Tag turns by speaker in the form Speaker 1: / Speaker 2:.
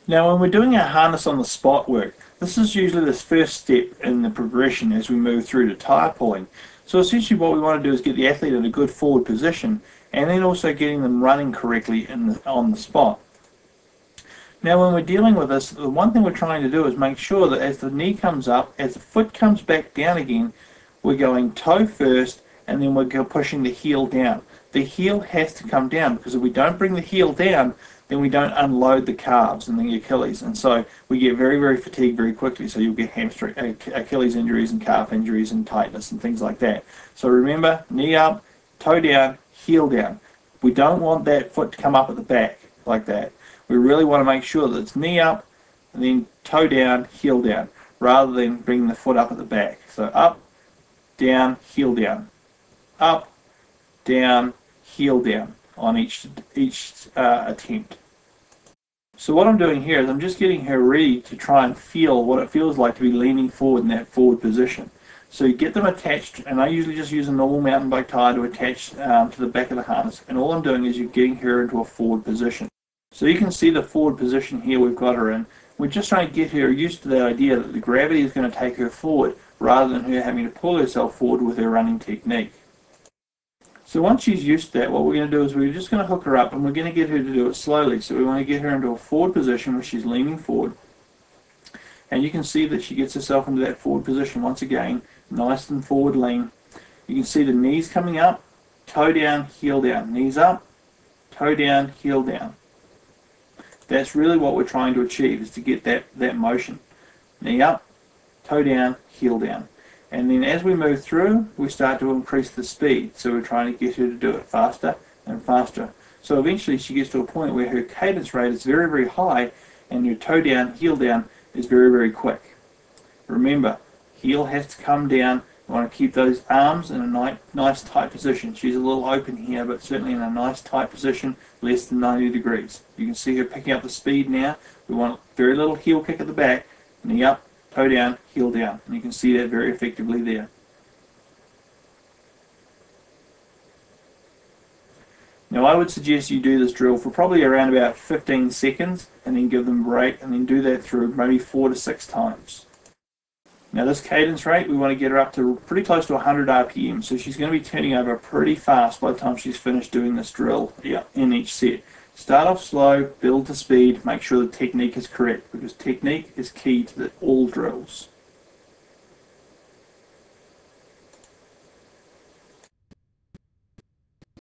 Speaker 1: Now when we're doing our harness on the spot work, this is usually the first step in the progression as we move through to tire pulling. So essentially what we want to do is get the athlete in a good forward position and then also getting them running correctly on the spot. Now when we're dealing with this, the one thing we're trying to do is make sure that as the knee comes up, as the foot comes back down again, we're going toe first and then we're pushing the heel down. The heel has to come down because if we don't bring the heel down, then we don't unload the calves and the Achilles, and so we get very, very fatigued very quickly. So you'll get hamstring, Achilles injuries and calf injuries and tightness and things like that. So remember, knee up, toe down, heel down. We don't want that foot to come up at the back like that. We really want to make sure that it's knee up and then toe down, heel down, rather than bringing the foot up at the back. So up, down, heel down, up, down, heel down on each attempt. So what I'm doing here is I'm just getting her ready to try and feel what it feels like to be leaning forward in that forward position. So you get them attached, and I usually just use a normal mountain bike tire to attach to the back of the harness, and all I'm doing is you're getting her into a forward position. So you can see the forward position here we've got her in. We're just trying to get her used to the idea that the gravity is going to take her forward rather than her having to pull herself forward with her running technique. So once she's used to that, what we're going to do is we're just going to hook her up and we're going to get her to do it slowly. So we want to get her into a forward position where she's leaning forward. And you can see that she gets herself into that forward position once again, nice and forward lean. You can see the knees coming up, toe down, heel down, knees up, toe down, heel down. That's really what we're trying to achieve, is to get that motion. Knee up, toe down, heel down. And then as we move through, we start to increase the speed. So we're trying to get her to do it faster and faster. So eventually she gets to a point where her cadence rate is very, very high and her toe down, heel down is very, very quick. Remember, heel has to come down. You want to keep those arms in a nice tight position. She's a little open here, but certainly in a nice tight position, less than 90 degrees. You can see her picking up the speed now. We want very little heel kick at the back, knee up, toe down, heel down. And you can see that very effectively there. Now I would suggest you do this drill for probably around about 15 seconds and then give them a break and then do that through maybe 4 to 6 times. Now this cadence rate, we want to get her up to pretty close to 100 RPM, so she's going to be turning over pretty fast by the time she's finished doing this drill in each set. Start off slow, build to speed, make sure the technique is correct, because technique is key to all drills.